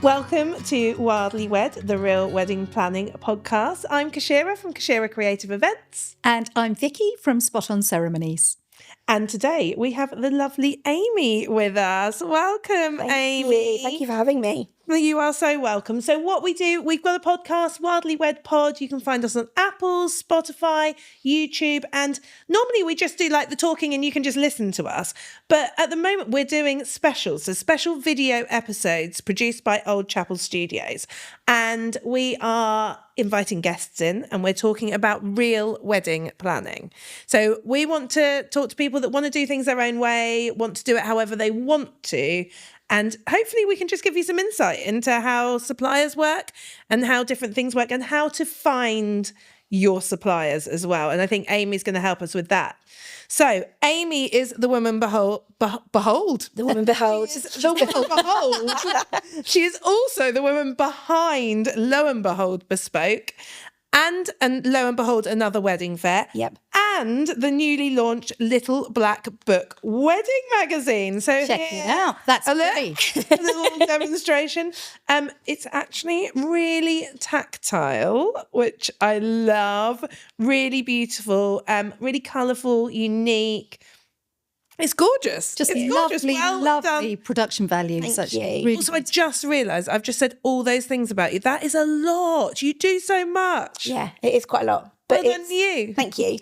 Welcome to Wildly Wed, the real wedding planning podcast. I'm Keshira from Keshira Creative Events. And I'm Vicky from Spot on Ceremonies. And today we have the lovely Amy with us. Welcome, Amy. Thank you for having me. You are so welcome. So what we do, we've got a podcast, Wildly Wed Pod. You can find us on Apple, Spotify, YouTube. And normally we just do like the talking and you can just listen to us. But at the moment we're doing specials, so special video episodes produced by Old Chapel Studios. And we are inviting guests in and we're talking about real wedding planning. So we want to talk to people that want to do things their own way, want to do it however they want to. And hopefully we can just give you some insight into how suppliers work and how different things work and how to find your suppliers as well. And I think Amy's going to help us with that. So Amy is the woman behold. The woman behold. She is the woman behold. She is also the woman behind Lo and Behold Bespoke and Lo and Behold Another Wedding Fair. Yep. And the newly launched Little Black Book wedding magazine. So Check it out. That's a pretty. little demonstration. It's actually really tactile, which I love. Really beautiful, really colourful, unique. It's gorgeous. Just it's lovely, well lovely done. production value. Thank Such you. really Also, I just realised I've just said all those things about you. That is a lot. You do so much. Yeah, it is quite a lot. But Well done you. Thank you.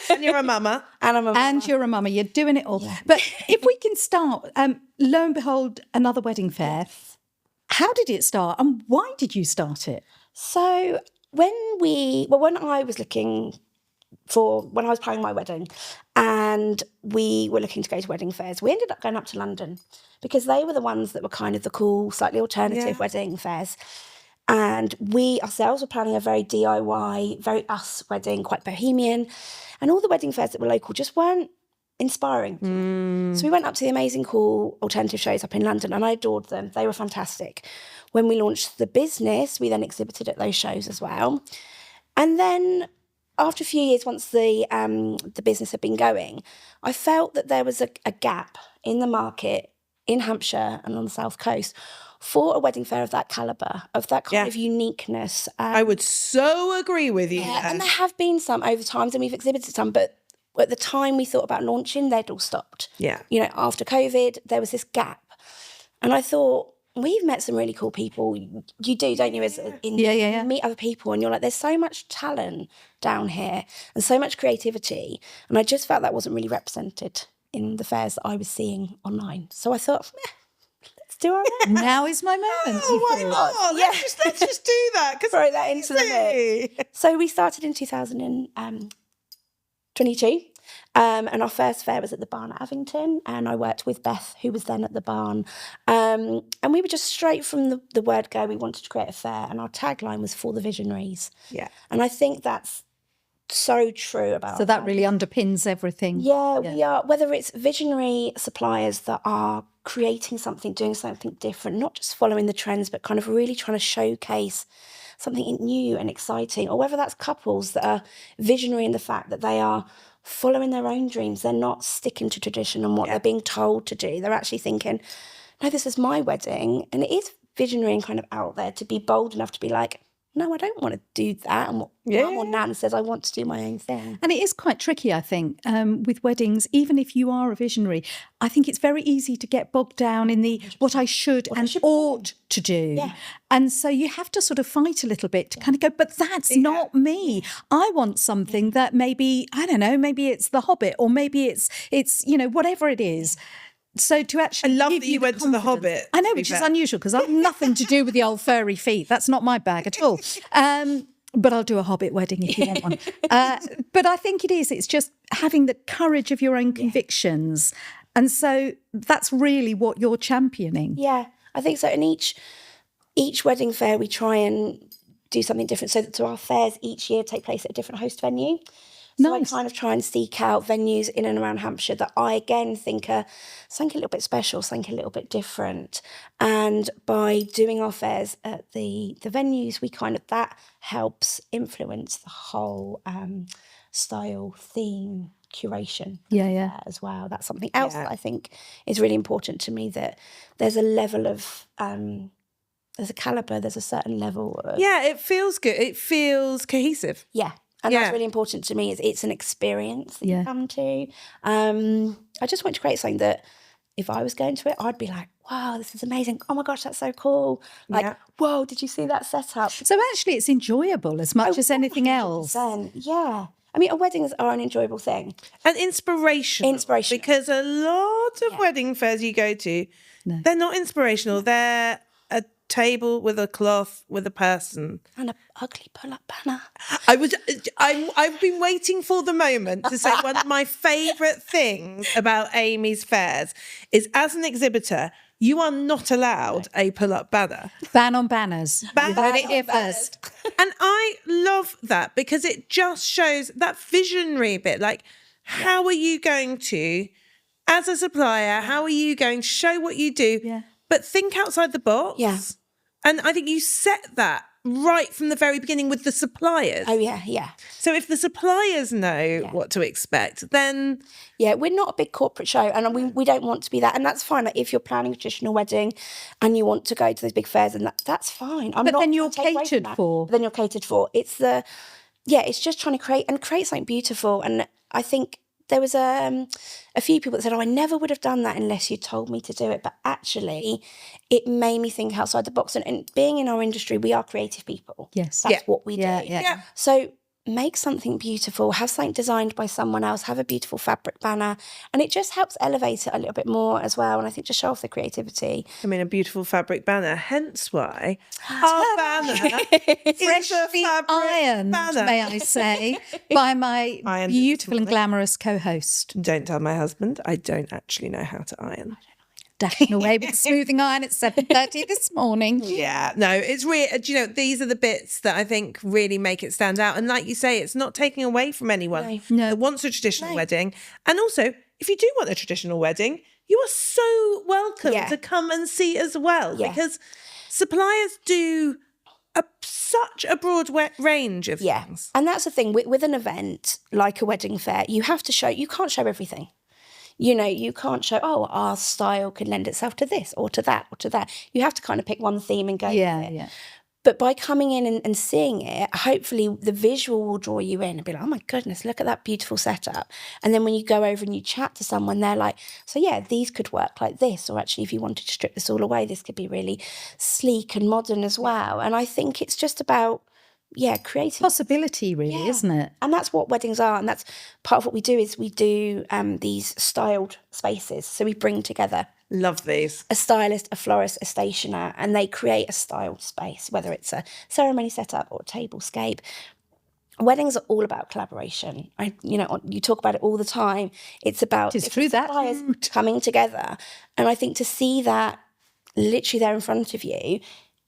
And you're a mama. And I'm a mama. And you're a mama. You're doing it all. Yeah. But if we can start, Lo and Behold, Another Wedding Fair. How did it start and why did you start it? So when I was looking when I was planning my wedding and we were looking to go to wedding fairs, we ended up going up to London because they were the ones that were kind of the cool, slightly alternative wedding fairs. And we ourselves were planning a very DIY, very us wedding, quite bohemian. And all the wedding fairs that were local just weren't inspiring. So we went up to the amazing, cool alternative shows up in London and I adored them. They were fantastic. When we launched the business, we then exhibited at those shows as well. And then after a few years, once the business had been going, I felt that there was a gap in the market in Hampshire and on the South Coast for a wedding fair of that calibre, of that kind of uniqueness. I would so agree with you. Yeah, and there have been some over times, and we've exhibited some, but at the time we thought about launching, they'd all stopped. Yeah. You know, after COVID, there was this gap. And I thought, we've met some really cool people. You do, don't you? You meet other people and you're like, there's so much talent down here and so much creativity. And I just felt that wasn't really represented in the fairs that I was seeing online. So I thought, let's do our own. Now is my moment. Oh, why not? Let's just do that. Throw that into the mix. So we started in 2022. And our first fair was at the barn at Avington, and I worked with Beth, who was then at the barn. And we were just straight from the word go, we wanted to create a fair, and our tagline was for the visionaries. Yeah. And I think that's so true about So that really underpins everything. Yeah, we are, whether it's visionary suppliers that are creating something, doing something different, not just following the trends, but kind of really trying to showcase something new and exciting, or whether that's couples that are visionary in the fact that they are following their own dreams. They're not sticking to tradition and what they're being told to do. They're actually thinking, no, this is my wedding. And it is visionary and kind of out there to be bold enough to be like, no, I don't want to do that. And what Nan says, I want to do my own thing. And it is quite tricky, I think, with weddings, even if you are a visionary. I think it's very easy to get bogged down in the what I should ought to do. Yeah. And so you have to sort of fight a little bit to kind of go, but that's not me. I want something that maybe, I don't know, maybe it's The Hobbit or maybe it's you know, whatever it is. So to actually, I love that you went to The Hobbit. I know, which is unusual because I've nothing to do with the old furry feet. That's not my bag at all. But I'll do a Hobbit wedding if you want one. But I think it is. It's just having the courage of your own convictions, and so that's really what you're championing. Yeah, I think so. And each wedding fair, we try and do something different. So our fairs each year take place at a different host venue. So I kind of try and seek out venues in and around Hampshire that I, again, think are something a little bit special, something a little bit different. And by doing our fairs at the venues, we kind of, that helps influence the whole style, theme, curation as well. That's something else that I think is really important to me, that there's a level of there's a calibre, there's a certain level of... Yeah, it feels good. It feels cohesive. Yeah. And Yeah. that's really important to me, is it's an experience that you come to. I just want to create something that if I was going to it, I'd be like, wow, this is amazing. Oh my gosh, that's so cool. Like, whoa, did you see that setup? So actually it's enjoyable as much as anything else. Yeah. I mean, weddings are an enjoyable thing. And inspirational. Because a lot of wedding fairs you go to, they're not inspirational. They're a table with a cloth with a person. And an ugly pull-up banner. I've been waiting for the moment to say one of my favourite things about Amy's fairs is, as an exhibitor, you are not allowed a pull-up banner. Ban on banners. You heard it here first. And I love that because it just shows that visionary bit. Like, how are you going to, as a supplier, how are you going to show what you do, but think outside the box? Yeah. And I think you set that right from the very beginning with the suppliers. Oh, yeah. So if the suppliers know what to expect, then... Yeah, we're not a big corporate show, and we don't want to be that. And that's fine. Like, if you're planning a traditional wedding and you want to go to those big fairs, and that's fine. But then you're catered for. Then you're catered for. It's it's just trying to create something beautiful. And I think there was a few people that said, I never would have done that unless you told me to do it. But actually, it made me think outside the box. And being in our industry, we are creative people. Yes. That's what we do. Yeah. So make something beautiful, have something designed by someone else, have a beautiful fabric banner. And it just helps elevate it a little bit more as well. And I think just show off the creativity. I mean, a beautiful fabric banner, hence why our banner is a Freshly fabric ironed, banner. may I say, by my Ironed beautiful and glamorous co-host. Don't tell my husband, I don't actually know how to iron. Dashing away with a smoothing iron at 7:30 this morning. Yeah, no, it's really, do you know, these are the bits that I think really make it stand out. And like you say, it's not taking away from anyone that wants a traditional wedding. And also, if you do want a traditional wedding, you are so welcome to come and see as well, because suppliers do such a broad range of things. And that's the thing, with an event like a wedding fair, you have to show, you can't show everything. You know, you can't show, our style could lend itself to this or to that or to that. You have to kind of pick one theme and go with it. Yeah. But by coming in and seeing it, hopefully the visual will draw you in and be like, oh my goodness, look at that beautiful setup. And then when you go over and you chat to someone, they're like, so yeah, these could work like this. Or actually, if you wanted to strip this all away, this could be really sleek and modern as well. And I think it's just about, creating possibility, really, isn't it? And that's what weddings are. And that's part of what we do, is we do these styled spaces. So we bring together Love these. a stylist, a florist, a stationer, and they create a styled space, whether it's a ceremony setup or a tablescape. Weddings are all about collaboration. You talk about it all the time. It's about suppliers coming together. And I think to see that literally there in front of you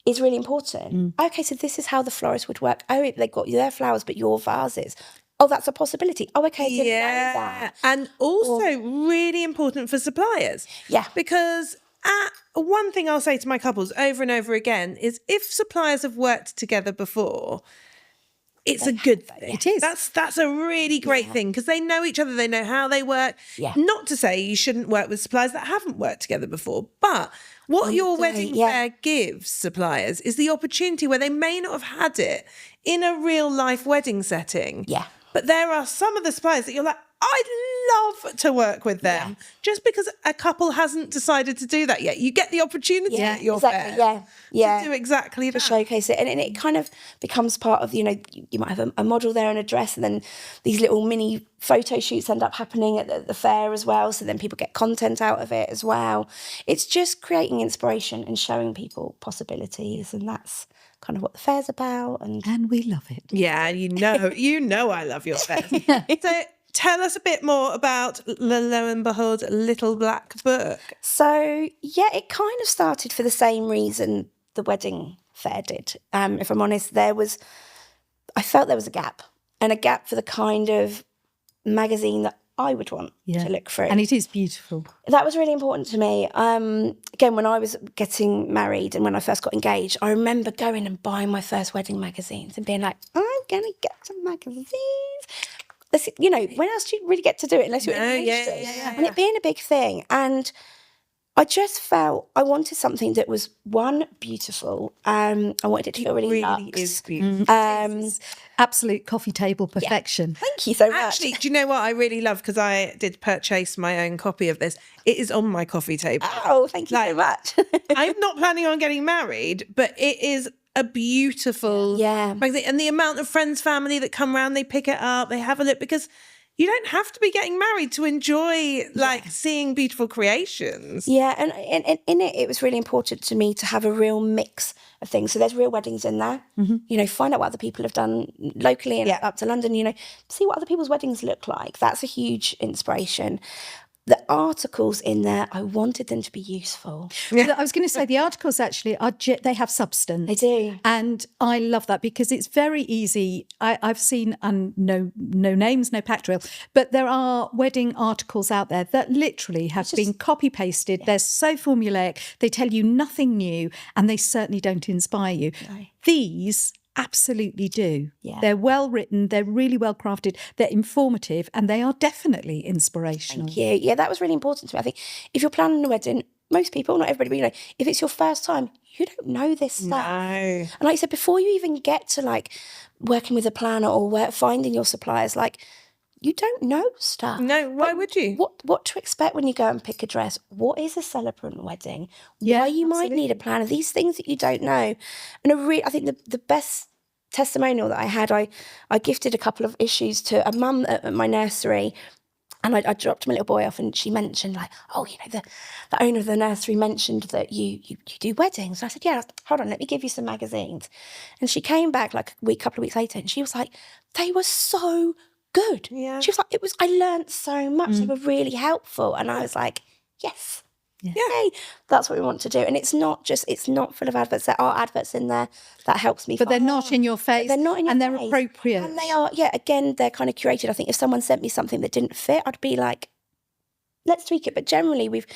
is really important. Okay, so this is how the florist would work. Oh, they've got their flowers, but your vases. Oh, that's a possibility. Oh, okay, I didn't know that. And also really important for suppliers. Yeah. Because one thing I'll say to my couples over and over again is, if suppliers have worked together before, it's a good thing. It is. That's a really great thing, because they know each other, they know how they work. Yeah. Not to say you shouldn't work with suppliers that haven't worked together before, but what your wedding fair gives suppliers is the opportunity where they may not have had it in a real life wedding setting. Yeah. But there are some of the suppliers that you're like, I'd love to work with them. Just because a couple hasn't decided to do that yet. You get the opportunity at your fair to do exactly that. To showcase it. And it kind of becomes part of, you might have a model there in a dress, and then these little mini photo shoots end up happening at the fair as well. So then people get content out of it as well. It's just creating inspiration and showing people possibilities. And that's kind of what the fair's about. And we love it. Yeah, you know I love your fair. So tell us a bit more about Lo and Behold Little Black Book. So, it kind of started for the same reason the wedding fair did. If I'm honest, I felt there was a gap for the kind of magazine that I would want to look through. And it is beautiful. That was really important to me. Again, when I was getting married and when I first got engaged, I remember going and buying my first wedding magazines and being like, I'm going to get some magazines. When else do you really get to do it unless you're engaged? And it being a big thing. And I just felt I wanted something that was, one, beautiful. I wanted it to feel really luxe. is beautiful. Absolute coffee table perfection. Thank you so much. Actually, do you know what I really love? Because I did purchase my own copy of this. It is on my coffee table. Oh, thank you so much. I'm not planning on getting married, but it is a beautiful magazine. And the amount of friends, family that come around, they pick it up, they have a look, because you don't have to be getting married to enjoy seeing beautiful creations. Yeah, and in it, it was really important to me to have a real mix of things. So there's real weddings in there. You know, find out what other people have done locally and up to London, you know, see what other people's weddings look like. That's a huge inspiration. The articles in there, I wanted them to be useful. I was going to say the articles actually they have substance. They do. And I love that because it's very easy. I've seen, no names, no pack drill, but there are wedding articles out there that literally have been copy pasted. They're so formulaic. They tell you nothing new and they certainly don't inspire you. No. These absolutely do. Yeah. They're well written, they're really well crafted, they're informative, and they are definitely inspirational. Thank you. Yeah, that was really important to me. I think if you're planning a wedding, most people, not everybody, but you know, if it's your first time, you don't know this stuff. No. And like I said, before you even get to like working with a planner or finding your suppliers, like, you don't know stuff. No, why would you? What to expect when you go and pick a dress? What is a celebrant wedding? Why you might need a planner? These things that you don't know. And I think the best testimonial that I had, I gifted a couple of issues to a mum at my nursery, and I dropped my little boy off, and she mentioned like, oh, you know, the owner of the nursery mentioned that you do weddings. And I said, yeah, hold on, let me give you some magazines. And she came back like a couple of weeks later, and she was like, they were so good. Yeah. She was like, I learned so much. They were really helpful. And I was like, yes. Yeah. Yay. That's what we want to do. And it's not full of adverts. There are adverts in there that helps me. But they're not in your face. They're not in your face. And they're appropriate. And they are, again, they're kind of curated. I think if someone sent me something that didn't fit, I'd be like, let's tweak it. But generally, we've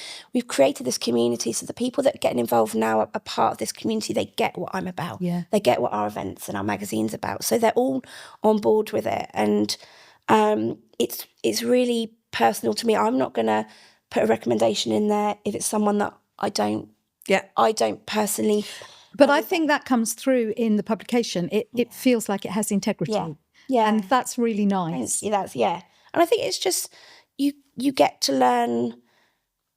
created this community, so the people that are getting involved now are part of this community. They get what I'm about. Yeah. They get what our events and our magazine's about. So they're all on board with it. And it's really personal to me. I'm not going to put a recommendation in there if it's someone that I don't personally. But I think that comes through in the publication. It feels like it has integrity. Yeah. And that's really nice. And I think it's just you get to learn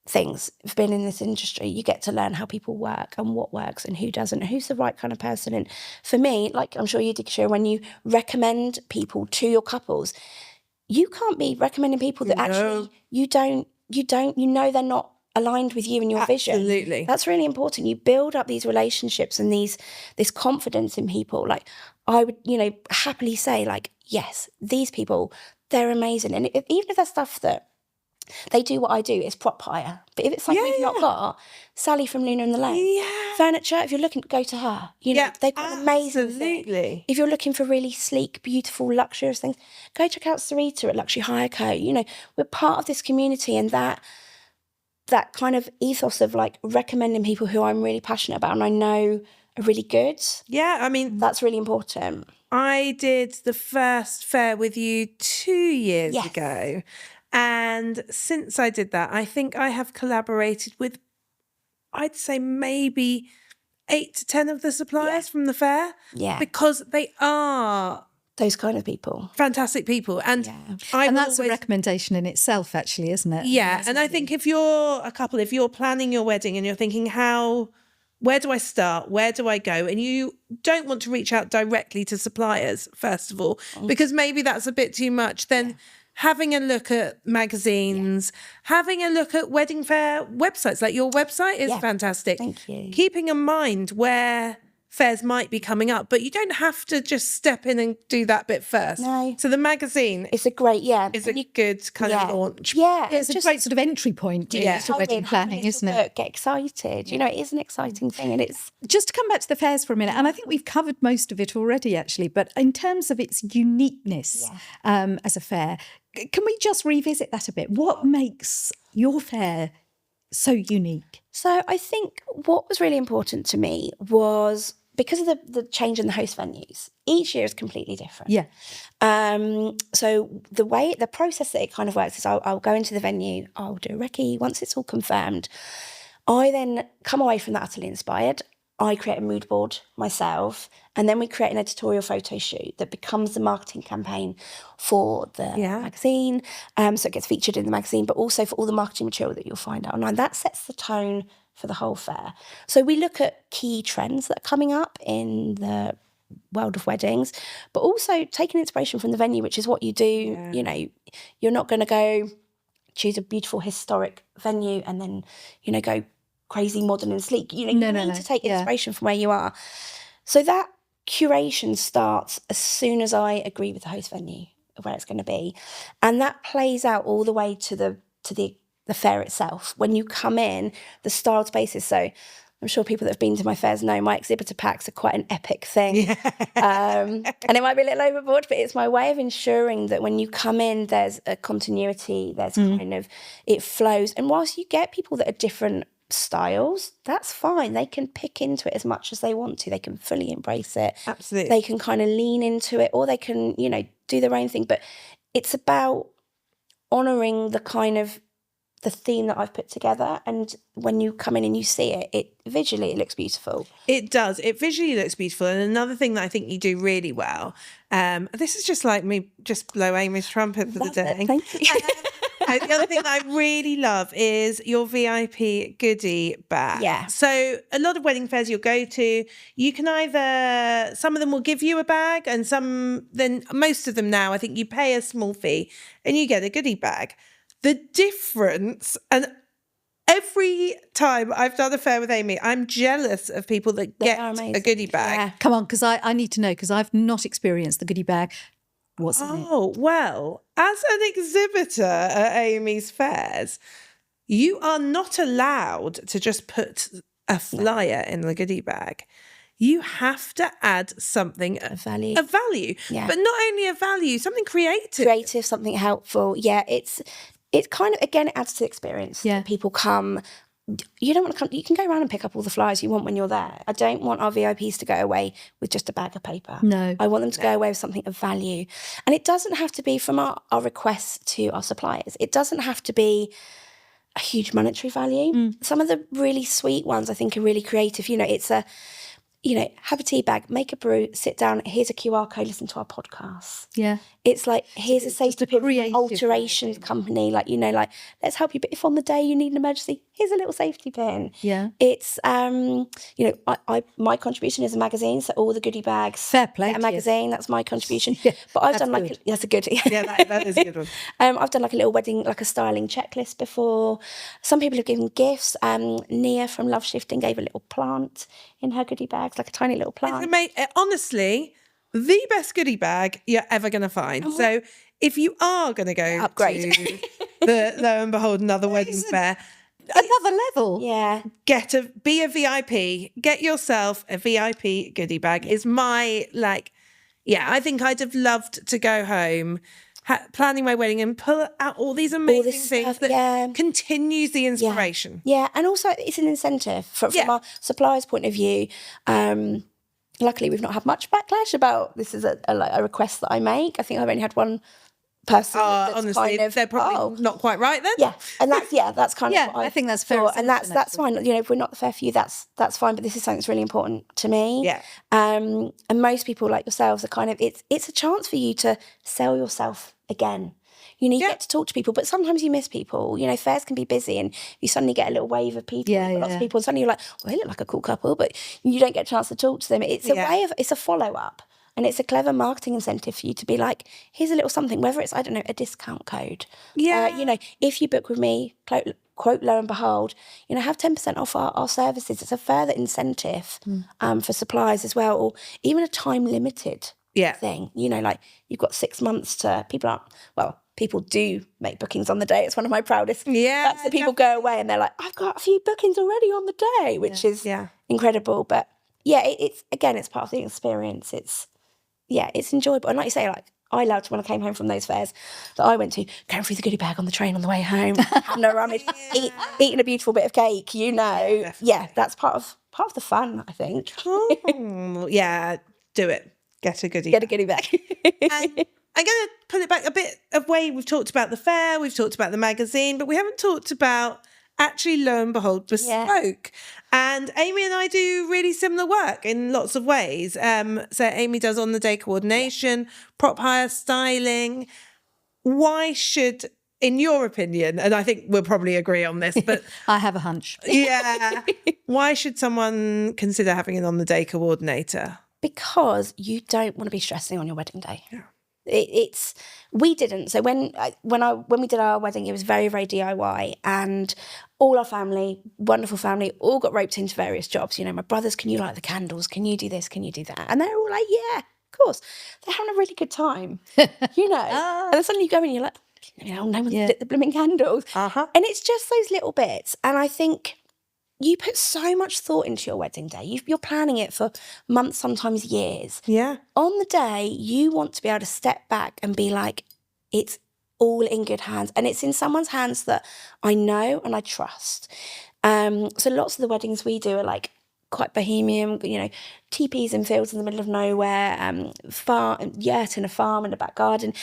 things. If being in this industry, you get to learn how people work and what works and who doesn't, and who's the right kind of person. And for me, like I'm sure you did, Keshira, when you recommend people to your couples, you can't be recommending people that actually you know they're not aligned with you and your vision. Absolutely. That's really important. You build up these relationships and this confidence in people. Like I would, happily say like, yes, these people, they're amazing. And even if there's stuff that they do what I do, it's prop hire. But if it's something we've not got, Sally from Luna and the Lane. Yeah. Furniture, if you're looking, go to her. They've got an amazing thing. If you're looking for really sleek, beautiful, luxurious things, go check out Sarita at Luxury Hire Co. We're part of this community, and that kind of ethos of like recommending people who I'm really passionate about and I know are really good. Yeah, I mean, that's really important. I did the first fair with you 2 years ago. And since I did that, I think I have collaborated with, I'd say maybe 8 to 10 of the suppliers from the fair. Yeah. Because they are those kind of people. Fantastic people. And that's a recommendation in itself, actually, isn't it? Yeah. And I think if you're a couple, if you're planning your wedding and you're thinking, where do I start? Where do I go? And you don't want to reach out directly to suppliers, first of all, because maybe that's a bit too much. Then having a look at magazines, having a look at wedding fair websites, like your website is fantastic. Thank you. Keeping in mind where fairs might be coming up, but you don't have to just step in and do that bit first. No. So the magazine it's a great, is a good kind of launch. Yeah. It's a great sort of entry point to wedding planning, isn't it? Get excited. It is an exciting thing, and it's... Just to come back to the fairs for a minute, and I think we've covered most of it already, actually, but in terms of its uniqueness as a fair, can we just revisit that a bit? What makes your fair so unique? So I think what was really important to me was, because of the change in the host venues, each year is completely different. Yeah. So the process that it kind of works is I'll go into the venue, I'll do a recce. Once it's all confirmed, I then come away from that utterly inspired. I create a mood board myself, and then we create an editorial photo shoot that becomes the marketing campaign for the magazine. So it gets featured in the magazine, but also for all the marketing material that you'll find out online. That sets the tone for the whole fair. So we look at key trends that are coming up in the world of weddings, but also taking inspiration from the venue, which is what you do. Yeah. You know, you're not going to go choose a beautiful historic venue and then, you know, go crazy modern and sleek. You know, you need to take inspiration from where you are. So that curation starts as soon as I agree with the host venue of where it's going to be, and that plays out all the way to the fair itself. When you come in, the styled spaces. So I'm sure people that have been to my fairs know my exhibitor packs are quite an epic thing. And it might be a little overboard, but it's my way of ensuring that when you come in, there's a continuity, there's kind of, it flows. And whilst you get people that are different styles, that's fine. They can pick into it as much as they want to. They can fully embrace it. Absolutely. They can kind of lean into it, or they can, you know, do their own thing. But it's about honouring the kind of the theme that I've put together, and when you come in and you see it, it visually it looks beautiful. It does. It visually looks beautiful. And another thing that I think you do really well, this is just like me just blow Amy's trumpet for the day. Thank you. The other thing that I really love is your VIP goodie bag. Yeah. So a lot of wedding fairs you'll go to, you can either, some of them will give you a bag, and then most of them now, I think you pay a small fee and you get a goodie bag. The difference, and every time I've done a fair with Amy, I'm jealous of people that get a goodie bag. Yeah. Come on, because I need to know, because I've not experienced the goodie bag. What's in it? Oh, well, as an exhibitor at Amy's fairs, you are not allowed to just put a flyer in the goodie bag. You have to add something of value. Yeah. But not only a value, something creative. Something helpful. Yeah, it's kind of, again, it adds to the experience. Yeah. People come, you don't want to come, you can go around and pick up all the flyers you want when you're there. I don't want our VIPs to go away with just a bag of paper. No. I want them to go away with something of value. And it doesn't have to be from our requests to our suppliers. It doesn't have to be a huge monetary value. Some of the really sweet ones I think are really creative. You know, it's a, you know, have a tea bag, make a brew, sit down, here's a QR code, listen to our podcast. Yeah. It's like, here's a safety pin from an alterations company, like, you know, like, let's help you. But if on the day you need an emergency, here's a little safety pin. Yeah. It's, you know, I my contribution is a magazine, so all the goodie bags. Fair play. A magazine, that's my contribution. Yeah, but I've done like, that's a good. Yeah, that is a good one. I've done like a little wedding, like a styling checklist before. Some people have given gifts. Nia from Love Shifting gave a little plant in her goodie bags, like a tiny little plant. Honestly, the best goodie bag you're ever going to find. So if you are going to go Upgrade. to the Lo and Behold Another Wedding Fair, Another level. Yeah. be a VIP, get yourself a VIP goodie bag is my, like, I think I'd have loved to go home planning my wedding and pull out all these amazing things that continues the inspiration. Yeah, and also it's an incentive from our supplier's point of view. Luckily, we've not had much backlash about this is a request that I make. I think I've only had one person. Honestly, kind of, they're probably not quite right then. Yeah, and that's kind of what I think that's fair. And that's fine. You know, if we're not fair for you, that's fine. But this is something that's really important to me. Yeah. And most people like yourselves are kind of it's a chance for you to sell yourself again. You know, you get to talk to people, but sometimes you miss people. You know, fairs can be busy and you suddenly get a little wave of people, lots of people, and suddenly you're like, well, they look like a cool couple, but you don't get a chance to talk to them. It's a way of, it's a follow-up. And it's a clever marketing incentive for you to be like, here's a little something, whether it's, I don't know, a discount code. Yeah. You know, if you book with me, quote Lo and Behold, you know, have 10% off our services. It's a further incentive for suppliers as well, or even a time-limited thing. You know, like you've got 6 months to, people do make bookings on the day. It's one of my proudest. Yeah. That's the people go away and they're like, I've got a few bookings already on the day, which is incredible. But yeah, it's part of the experience. It's enjoyable. And like you say, like I loved when I came home from those fairs that I went to, going through the goodie bag on the train on the way home, having a rummage, eating a beautiful bit of cake, you know. Yeah, that's part of the fun, I think. Yeah, do it. Get a goodie bag. And I'm going to put it back a bit of way. We've talked about the fair, we've talked about the magazine, but we haven't talked about actually Lo and Behold Bespoke. And Amy and I do really similar work in lots of ways. So Amy does on-the-day coordination, prop hire, styling. Why should, in your opinion, and I think we'll probably agree on this, but I have a hunch. yeah, why should someone consider having an on-the-day coordinator? Because you don't want to be stressing on your wedding day. Yeah. We didn't. So when we did our wedding, it was very, very DIY, and all our family, wonderful family, all got roped into various jobs. You know, my brothers, can you light the candles? Can you do this? Can you do that? And they're all like, yeah, of course. They're having a really good time, you know. And then suddenly you go in and you're like, you know, no one's lit the blooming candles. And it's just those little bits. And I think you put so much thought into your wedding day. You're planning it for months, sometimes years. Yeah. On the day, you want to be able to step back and be like, it's all in good hands. And it's in someone's hands that I know and I trust. So lots of the weddings we do are like quite bohemian, you know, teepees in fields in the middle of nowhere, yurt in a farm in a back garden.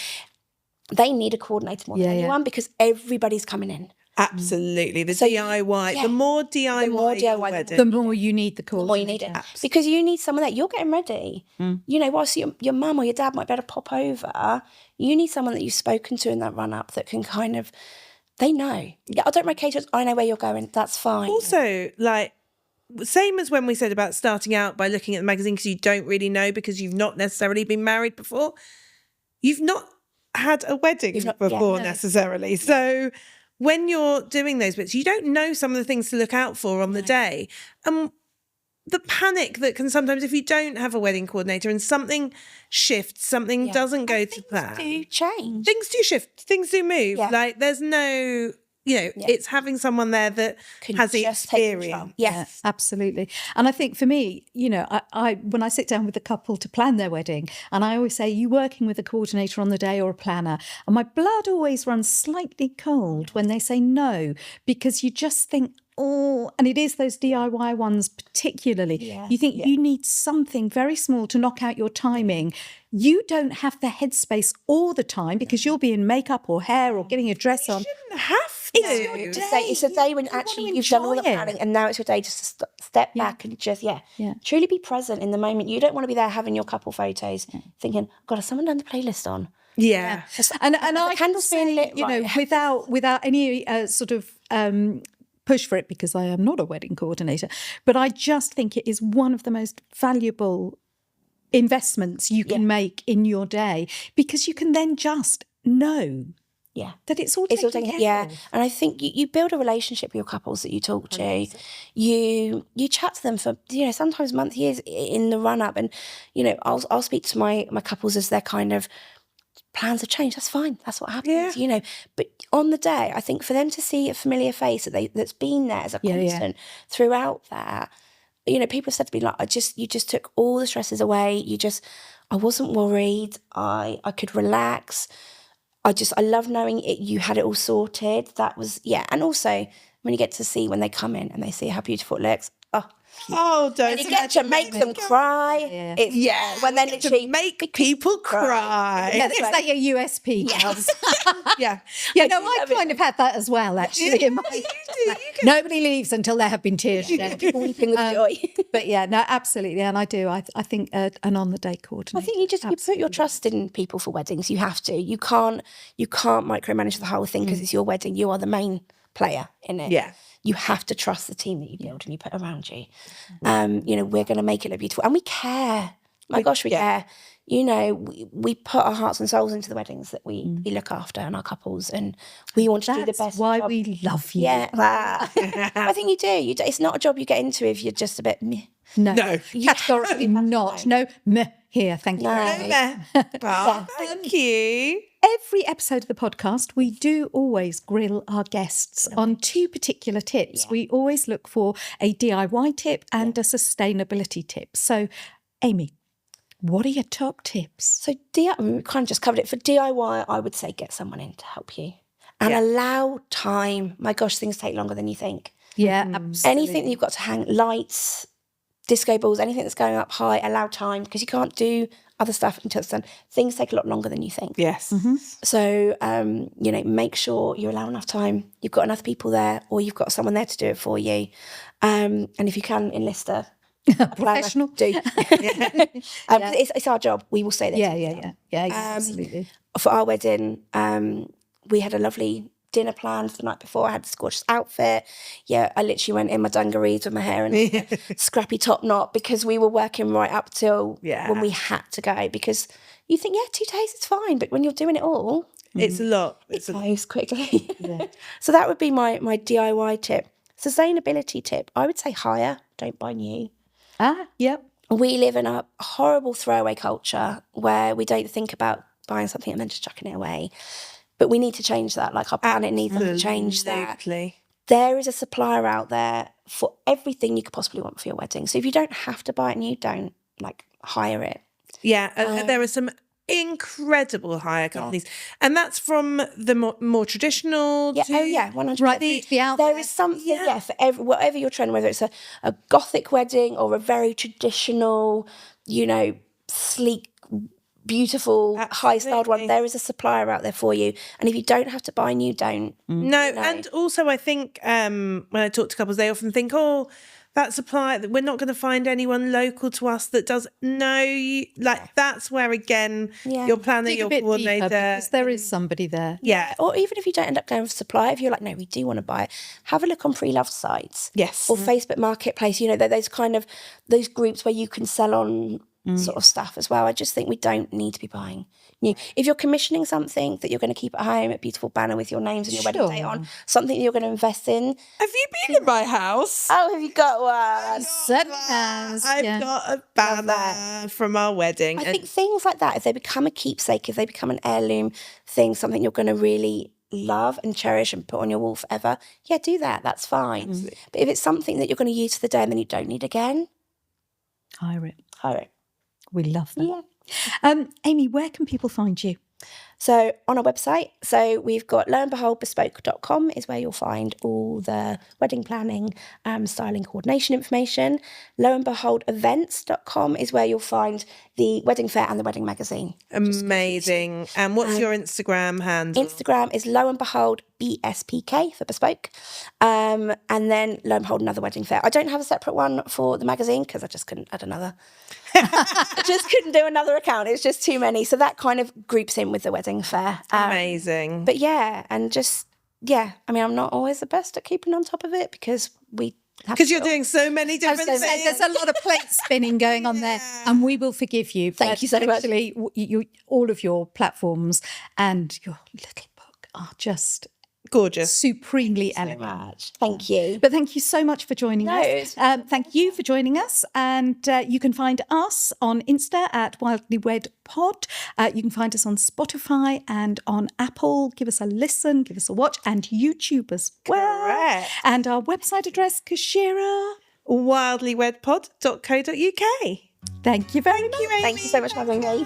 They need a coordinator more than anyone because everybody's coming in. Absolutely. DIY. The more DIY the wedding, the more you need the call. The more you need it. Because you need someone there. You're getting ready. You know, whilst your mum or your dad might be able to pop over, you need someone that you've spoken to in that run-up that can kind of, they know. Yeah, I don't mind caterers. I know where you're going. That's fine. Also, like, same as when we said about starting out by looking at the magazine because you don't really know because you've not necessarily been married before. You've not had a wedding before necessarily. So when you're doing those bits, you don't know some of the things to look out for on the day. The panic that can sometimes, if you don't have a wedding coordinator and something shifts, something doesn't go to plan. Things do change. Things do shift. Things do move. Yeah. Like there's no, you know, it's having someone there that has the experience. Yes, absolutely. And I think for me, you know, I when I sit down with a couple to plan their wedding, and I always say, you working with a coordinator on the day or a planner? And my blood always runs slightly cold when they say no, because you just think, oh, and it is those DIY ones particularly. You think you need something very small to knock out your timing. You don't have the headspace all the time because you'll be in makeup or hair or getting a dress on. You shouldn't have to. It's your day. It's a day when actually you've done all the planning and now it's your day just to step back and just, truly be present in the moment. You don't want to be there having your couple photos thinking, God, has someone done the playlist on? Yeah. And I candles being lit, you know, without any sort of push for it, because I am not a wedding coordinator, but I just think it is one of the most valuable investments you can make in your day, because you can then just know that it's all taken care of. And I think you build a relationship with your couples that you talk to. You chat to them for, you know, sometimes months, years in the run up, and you know, I'll speak to my couples as their kind of plans have changed. That's fine. That's what happens, you know. But on the day, I think for them to see a familiar face that's been there as a constant throughout that, you know, people have said to me, like, you just took all the stresses away. I wasn't worried. I could relax. I love knowing you had it all sorted. That was, and also when you get to see when they come in and they see how beautiful it looks, don't and you get to make them cry. When they literally make people cry. It's like your USP, girls. No, I kind of had that as well, actually. In my nobody leaves until there have been tears shed. Weeping with joy. But no, absolutely, and I do. I think an on-the-day coordinator. I think you put your trust in people for weddings. You have to. You can't micromanage the whole thing because it's your wedding. You are the main player in it. Yeah. You have to trust the team that you build and you put around you. You know, we're going to make it look beautiful. And we care. My gosh, we care. You know, we put our hearts and souls into the weddings that we look after and our couples, and we want to do the best. That's why we love you. Yeah. I think you do. It's not a job you get into if you're just a bit meh. No. Categorically not. No, meh here. Thank you. Thank you. Every episode of the podcast, we do always grill our guests on two particular tips. Yeah. We always look for a DIY tip and a sustainability tip. So, Amy, what are your top tips? So, we kind of just covered it. For DIY, I would say get someone in to help you and allow time. My gosh, things take longer than you think. Yeah, absolutely. Anything that you've got to hang, lights, disco balls, anything that's going up high, allow time, because you can't do other stuff until it's done. Things take a lot longer than you think. Yes. So, make sure you allow enough time. You've got enough people there, or you've got someone there to do it for you. And if you can enlist a Professional. planner, do. It's our job. We will stay there. Yeah, absolutely. For our wedding, we had a lovely dinner planned the night before. I had this gorgeous outfit. Yeah, I literally went in my dungarees with my hair in a scrappy top knot, because we were working right up till when we had to go, because you think, 2 days is fine, but when you're doing it all, it's a lot. It goes quickly. So that would be my DIY tip. Sustainability tip, I would say hire, don't buy new. Yep. We live in a horrible throwaway culture where we don't think about buying something and then just chucking it away. But we need to change that. Like, our planet needs to change that. Absolutely. There is a supplier out there for everything you could possibly want for your wedding. So if you don't have to buy it new, don't hire it. Yeah, there are some incredible hire companies, and that's from the more traditional. 100%. Right, the out there is something for whatever your trend, whether it's a gothic wedding or a very traditional, sleek, beautiful, high-styled one. There is a supplier out there for you, and if you don't have to buy new, don't. No, and also I think when I talk to couples, they often think, that supplier, we're not going to find anyone local to us that does. No, that's where, again, your planner, your coordinator, because there is somebody there. Yeah, or even if you don't end up going with a supplier, if you're like, no, we do want to buy it, have a look on pre-loved sites. Yes. Or Facebook Marketplace, those kind of, those groups where you can sell on sort of stuff as well. I just think we don't need to be buying new. If you're commissioning something that you're going to keep at home, a beautiful banner with your names and your wedding date on, something that you're going to invest in. Have you been in my house? Oh, have you got one? Certainly has. I've got a banner from our wedding. I think things like that, if they become a keepsake, if they become an heirloom thing, something you're going to really love and cherish and put on your wall forever, do that. That's fine. But if it's something that you're going to use for the day and then you don't need again, hire it. We love that. Yeah. Amy, where can people find you? So on our website, we've got loandbeholdbespoke.com is where you'll find all the wedding planning, styling, coordination information. loandbeholdevents.com is where you'll find the wedding fair and the wedding magazine. Amazing. And what's your Instagram handle? Instagram is Lo and Behold BSPK for bespoke. And then Lo and Behold Another Wedding Fair. I don't have a separate one for the magazine because I just couldn't add another. I just couldn't do another account. It's just too many. So that kind of groups in with the wedding fair. Amazing. But I'm not always the best at keeping on top of it because you're doing so many different things. There's a lot of plate spinning going on there, and we will forgive you. Thank you so much. Actually, all of your platforms and your little book are just gorgeous, supremely elegant. Thank you. But thank you so much for joining us. Thank you for joining us, and you can find us on Insta at Wildly Wed Pod. You can find us on Spotify and on Apple. Give us a listen, give us a watch, and YouTube as well. Correct. And our website address, Keshira, wildlywedpod.co.uk. Thank you very much. Thank you so much for having me.